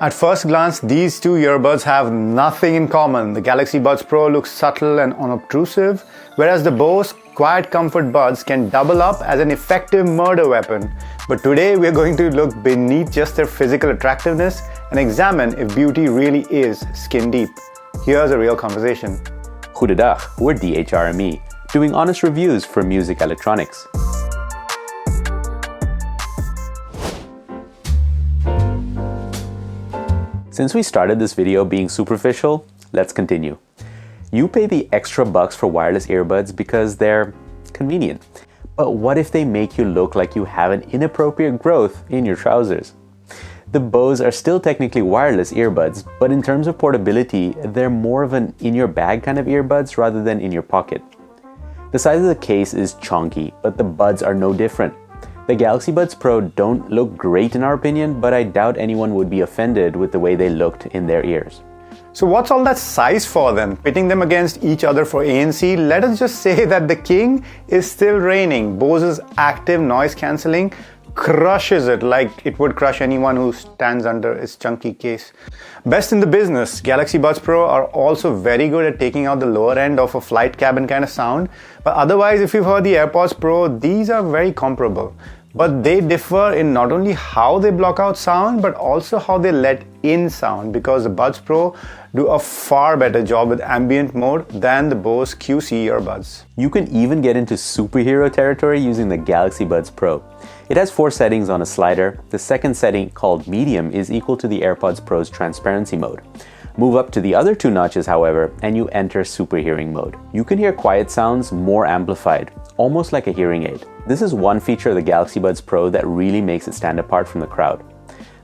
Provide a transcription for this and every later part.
At first glance, these two earbuds have nothing in common. The Galaxy Buds Pro looks subtle and unobtrusive, whereas the Bose QuietComfort Buds can double up as an effective murder weapon. But today we're going to look beneath just their physical attractiveness and examine if beauty really is skin deep. Here's a real conversation. Goedendag, we're DHRME, doing honest reviews for music electronics. Since we started this video being superficial, let's continue. You pay the extra bucks for wireless earbuds because they're convenient. But what if they make you look like you have an inappropriate growth in your trousers? The Bose are still technically wireless earbuds, but in terms of portability, they're more of an in-your-bag kind of earbuds rather than in your pocket. The size of the case is chunky, but the buds are no different. The Galaxy Buds Pro don't look great in our opinion, but I doubt anyone would be offended with the way they looked in their ears. So what's all that size for then? Pitting them against each other for ANC, let us just say that the king is still reigning. Bose's active noise cancelling crushes it like it would crush anyone who stands under its chunky case. Best in the business, Galaxy Buds Pro are also very good at taking out the lower end of a flight cabin kind of sound. But otherwise, if you've heard the AirPods Pro, these are very comparable. But they differ in not only how they block out sound, but also how they let in sound, because the Buds Pro do a far better job with ambient mode than the Bose QC earbuds. You can even get into superhero territory using the Galaxy Buds Pro. It has 4 settings on a slider. The second setting, called medium, is equal to the AirPods Pro's transparency mode. Move up to the other 2 notches, however, and you enter super hearing mode. You can hear quiet sounds more amplified, almost like a hearing aid. This is one feature of the Galaxy Buds Pro that really makes it stand apart from the crowd.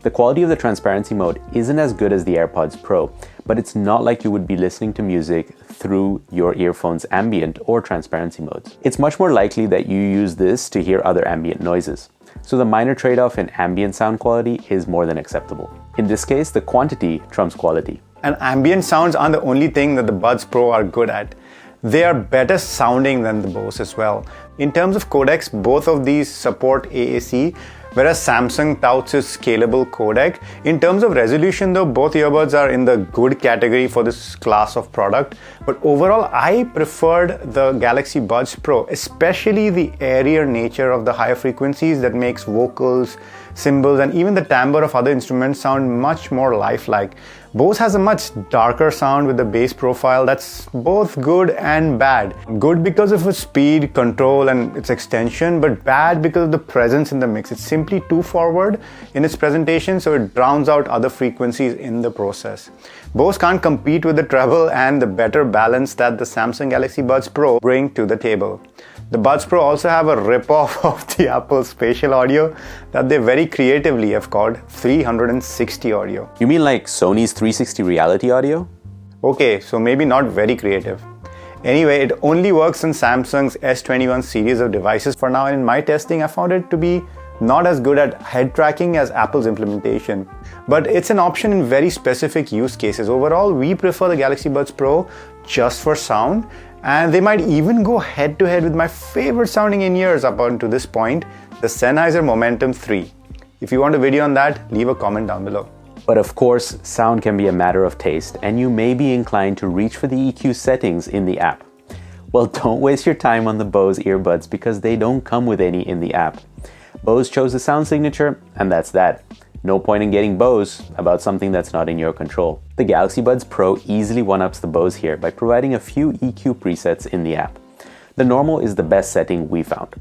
The quality of the transparency mode isn't as good as the AirPods Pro, but it's not like you would be listening to music through your earphones' ambient or transparency modes. It's much more likely that you use this to hear other ambient noises. So the minor trade-off in ambient sound quality is more than acceptable. In this case, the quantity trumps quality. And ambient sounds aren't the only thing that the Buds Pro are good at. They are better sounding than the Bose as well. In terms of codecs, both of these support AAC, whereas Samsung touts its scalable codec. In terms of resolution though, both earbuds are in the good category for this class of product. But overall, I preferred the Galaxy Buds Pro, especially the airier nature of the higher frequencies that makes vocals, cymbals, and even the timbre of other instruments sound much more lifelike. Bose has a much darker sound with the bass profile that's both good and bad. Good because of its speed, control, and its extension, but bad because of the presence in the mix. It's simply too forward in its presentation, so it drowns out other frequencies in the process. Bose can't compete with the treble and the better balance that the Samsung Galaxy Buds Pro bring to the table. The Buds Pro also have a rip-off of the Apple spatial audio that they very creatively have called 360 audio. You mean like Sony's 360 reality audio? Okay, so maybe not very creative. Anyway, it only works on Samsung's S21 series of devices for now, and in my testing I found it to be not as good at head tracking as Apple's implementation. But it's an option in very specific use cases. Overall, we prefer the Galaxy Buds Pro just for sound, and they might even go head to head with my favorite sounding in-ears up until this point, the Sennheiser Momentum 3. If you want a video on that, leave a comment down below. But of course, sound can be a matter of taste, and you may be inclined to reach for the EQ settings in the app. Well, don't waste your time on the Bose earbuds because they don't come with any in the app. Bose chose the sound signature, and that's that. No point in getting Bose about something that's not in your control. The Galaxy Buds Pro easily one-ups the Bose here by providing a few EQ presets in the app. The normal is the best setting we found.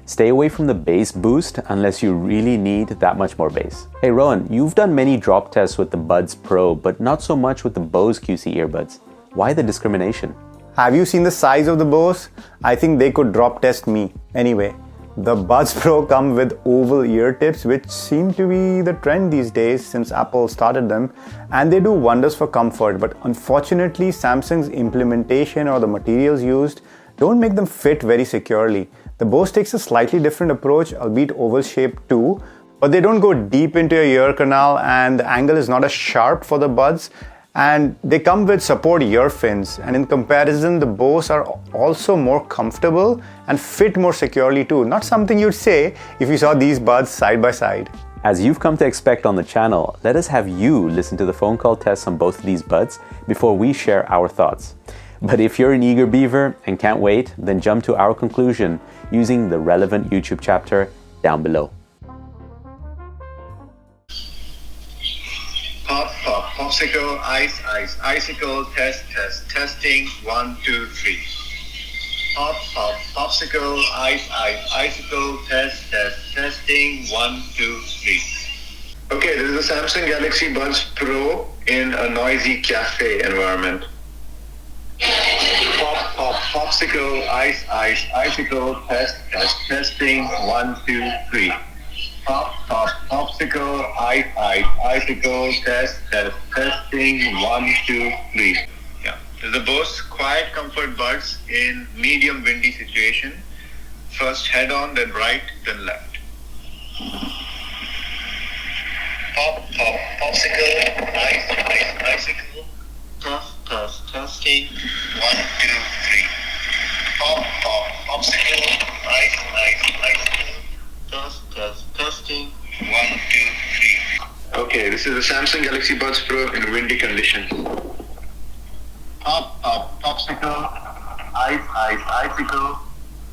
Stay away from the bass boost unless you really need that much more bass. Hey Rowan, you've done many drop tests with the Buds Pro, but not so much with the Bose QC earbuds. Why the discrimination? Have you seen the size of the Bose? I think they could drop test me. Anyway, the Buds Pro come with oval ear tips, which seem to be the trend these days since Apple started them, and they do wonders for comfort. But unfortunately, Samsung's implementation or the materials used don't make them fit very securely. The Bose takes a slightly different approach, albeit oval shaped too, but they don't go deep into your ear canal, and the angle is not as sharp for the Buds. And they come with support ear fins, and in comparison the Bose are also more comfortable and fit more securely too. Not something you'd say if you saw these buds side by side. As you've come to expect on the channel, let us have you listen to the phone call tests on both of these buds before we share our thoughts. But if you're an eager beaver and can't wait, then jump to our conclusion using the relevant YouTube chapter down below. Pop, pop, popsicle, ice, ice, icicle, test, test, testing, 1, 2, 3. Pop, pop, popsicle, ice, ice, icicle, test, test, testing, 1, 2, 3. Okay, this is the Samsung Galaxy Buds Pro in a noisy cafe environment. Pop, pop, popsicle, ice, ice, icicle, test, test, testing, 1, 2, 3. Pop, pop, popsicle, ice, ice, icicle, test, test, testing, 1, 2, 3. Yeah, this is the Bose QuietComfort Buds in medium windy situation. First head on, then right, then left. Pop, pop, popsicle, ice, ice, icicle, test, test, testing, 1, 2, 3. Pop, pop, popsicle, ice, ice, icicle, test, test, testing, 1, 2, 3. Okay, this is the Samsung Galaxy Buds Pro in windy conditions. Pop, pop, popsicle, ice, ice, icicle,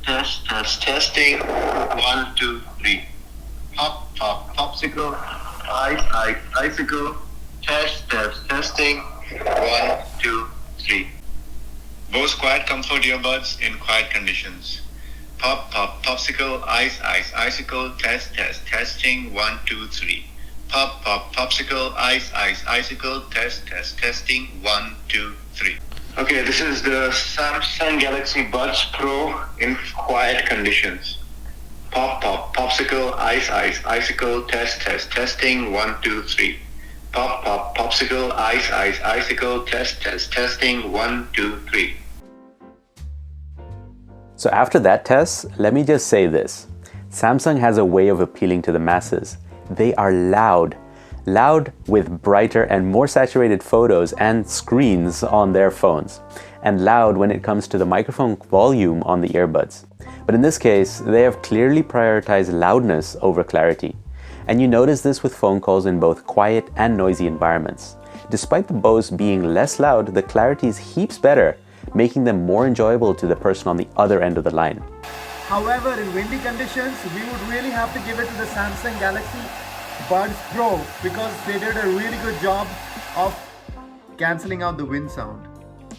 test, test, testing, 1, 2, 3. Pop, pop, popsicle, ice, ice, icicle, test, test, testing, 1, 2, 3. Bose QuietComfort Earbuds in quiet conditions. Pop, pop, popsicle, ice, ice, icicle, test, test, testing, 1, 2, 3. Pop, pop, popsicle, ice, ice, icicle, test, test, testing, 1, 2, 3. Okay, this is the Samsung Galaxy Buds Pro in quiet conditions. Pop, pop, popsicle, ice, ice, icicle, test, test, testing, 1, 2, 3. Pop, pop, popsicle, ice, ice, icicle, test, test, testing, 1, 2, 3. So after that test, let me just say this. Samsung has a way of appealing to the masses. They are loud. Loud with brighter and more saturated photos and screens on their phones. And loud when it comes to the microphone volume on the earbuds. But in this case, they have clearly prioritized loudness over clarity. And you notice this with phone calls in both quiet and noisy environments. Despite the Bose being less loud, the clarity is heaps better, making them more enjoyable to the person on the other end of the line. However, in windy conditions, we would really have to give it to the Samsung Galaxy Buds Pro because they did a really good job of cancelling out the wind sound.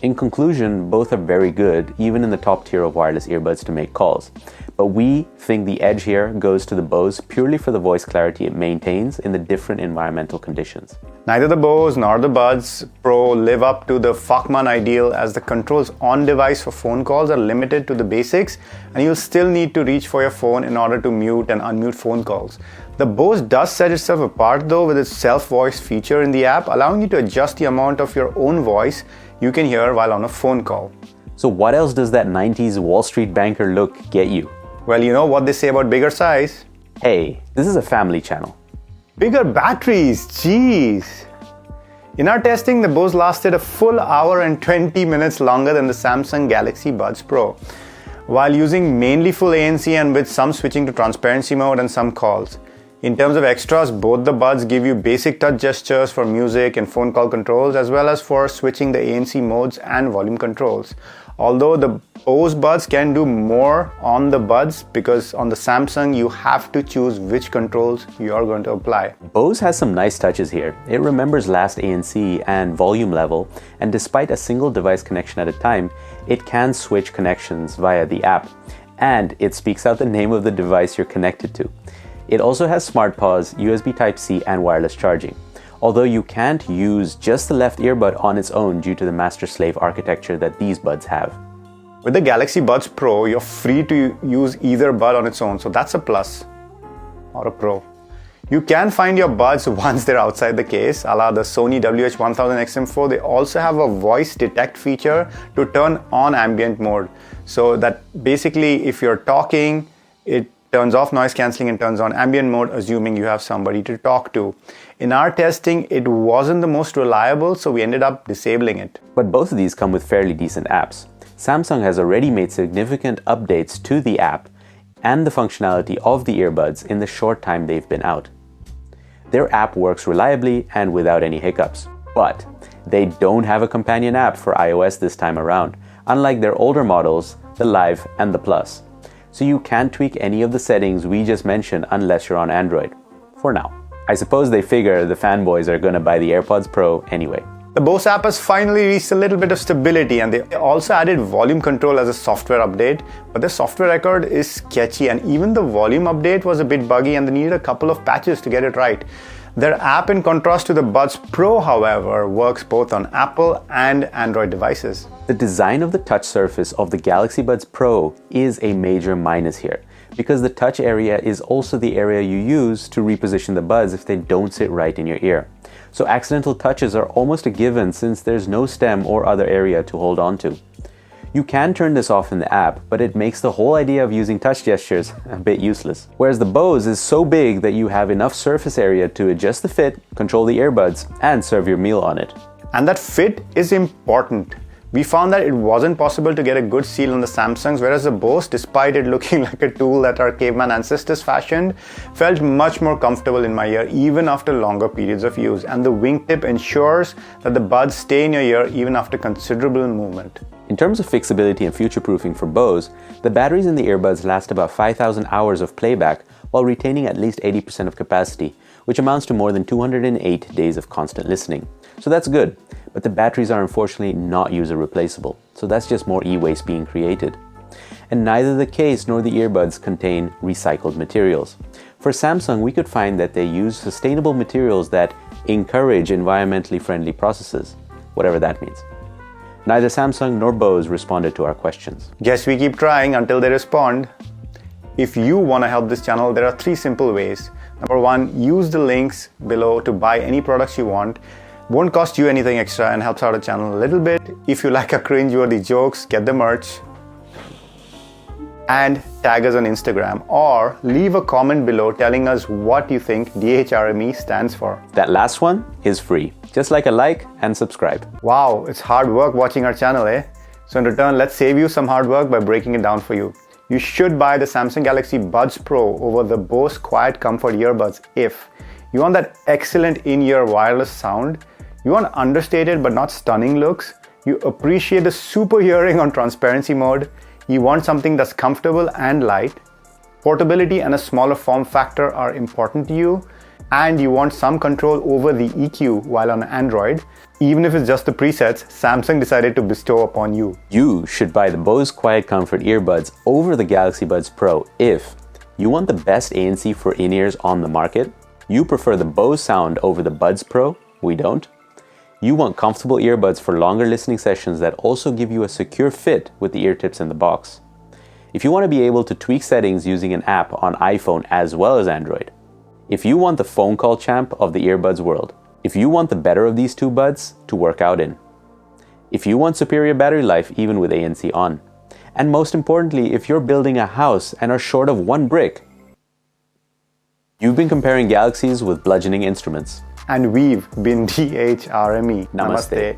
In conclusion, both are very good, even in the top tier of wireless earbuds to make calls. But we think the edge here goes to the Bose purely for the voice clarity it maintains in the different environmental conditions. Neither the Bose nor the Buds Pro live up to the Fachmann ideal, as the controls on device for phone calls are limited to the basics and you'll still need to reach for your phone in order to mute and unmute phone calls. The Bose does set itself apart though with its self-voice feature in the app, allowing you to adjust the amount of your own voice you can hear while on a phone call. So what else does that 90s Wall Street banker look get you? Well, you know what they say about bigger size. Hey, this is a family channel. Bigger batteries, jeez. In our testing, the Bose lasted a full hour and 20 minutes longer than the Samsung Galaxy Buds Pro, while using mainly full ANC and with some switching to transparency mode and some calls. In terms of extras, both the Buds give you basic touch gestures for music and phone call controls, as well as for switching the ANC modes and volume controls. Although the Bose Buds can do more on the Buds, because on the Samsung you have to choose which controls you are going to apply. Bose has some nice touches here. It remembers last ANC and volume level, and despite a single device connection at a time, it can switch connections via the app, and it speaks out the name of the device you're connected to. It also has Smart Pause, USB Type-C, and wireless charging. Although you can't use just the left earbud on its own due to the master-slave architecture that these buds have. With the Galaxy Buds Pro, you're free to use either bud on its own, so that's a plus or a pro. You can find your buds once they're outside the case, a la the Sony WH-1000XM4. They also have a voice detect feature to turn on ambient mode, so that basically if you're talking, it turns off noise cancelling and turns on ambient mode, assuming you have somebody to talk to. In our testing, it wasn't the most reliable, so we ended up disabling it. But both of these come with fairly decent apps. Samsung has already made significant updates to the app and the functionality of the earbuds in the short time they've been out. Their app works reliably and without any hiccups. But they don't have a companion app for iOS this time around, unlike their older models, the Live and the Plus. So you can't tweak any of the settings we just mentioned unless you're on Android. For now. I suppose they figure the fanboys are gonna buy the AirPods Pro anyway. The Bose app has finally reached a little bit of stability, and they also added volume control as a software update, but the software record is sketchy, and even the volume update was a bit buggy and they needed a couple of patches to get it right. Their app, in contrast to the Buds Pro, however, works both on Apple and Android devices. The design of the touch surface of the Galaxy Buds Pro is a major minus here, because the touch area is also the area you use to reposition the buds if they don't sit right in your ear. So accidental touches are almost a given since there's no stem or other area to hold on to. You can turn this off in the app, but it makes the whole idea of using touch gestures a bit useless. Whereas the Bose is so big that you have enough surface area to adjust the fit, control the earbuds, and serve your meal on it. And that fit is important. We found that it wasn't possible to get a good seal on the Samsungs, whereas the Bose, despite it looking like a tool that our caveman ancestors fashioned, felt much more comfortable in my ear even after longer periods of use. And the wingtip ensures that the buds stay in your ear even after considerable movement. In terms of fixability and future-proofing for Bose, the batteries in the earbuds last about 5,000 hours of playback while retaining at least 80% of capacity, which amounts to more than 208 days of constant listening. So that's good, but the batteries are unfortunately not user replaceable, so that's just more e-waste being created. And neither the case nor the earbuds contain recycled materials. For Samsung, we could find that they use sustainable materials that encourage environmentally friendly processes, whatever that means. Neither Samsung nor Bose responded to our questions. Guess we keep trying until they respond. If you want to help this channel, there are 3 simple ways. Number 1, use the links below to buy any products you want. Won't cost you anything extra and helps out the channel a little bit. If you like our cringe-worthy jokes, get the merch. And tag us on Instagram or leave a comment below telling us what you think DHRME stands for. That last one is free, just like a like and subscribe. Wow, it's hard work watching our channel, eh? So in return, let's save you some hard work by breaking it down for you. You should buy the Samsung Galaxy Buds Pro over the Bose QuietComfort Earbuds if you want that excellent in-ear wireless sound, you want understated but not stunning looks, you appreciate the super hearing on transparency mode, you want something that's comfortable and light, portability and a smaller form factor are important to you, and you want some control over the EQ while on Android, even if it's just the presets Samsung decided to bestow upon you. You should buy the Bose QuietComfort Earbuds over the Galaxy Buds Pro if you want the best ANC for in-ears on the market, you prefer the Bose sound over the Buds Pro, we don't, you want comfortable earbuds for longer listening sessions that also give you a secure fit with the ear tips in the box. If you want to be able to tweak settings using an app on iPhone as well as Android. If you want the phone call champ of the earbuds world. If you want the better of these 2 buds to work out in. If you want superior battery life even with ANC on. And most importantly, if you're building a house and are short of 1 brick. You've been comparing galaxies with bludgeoning instruments. And we've been DHRME. Namaste.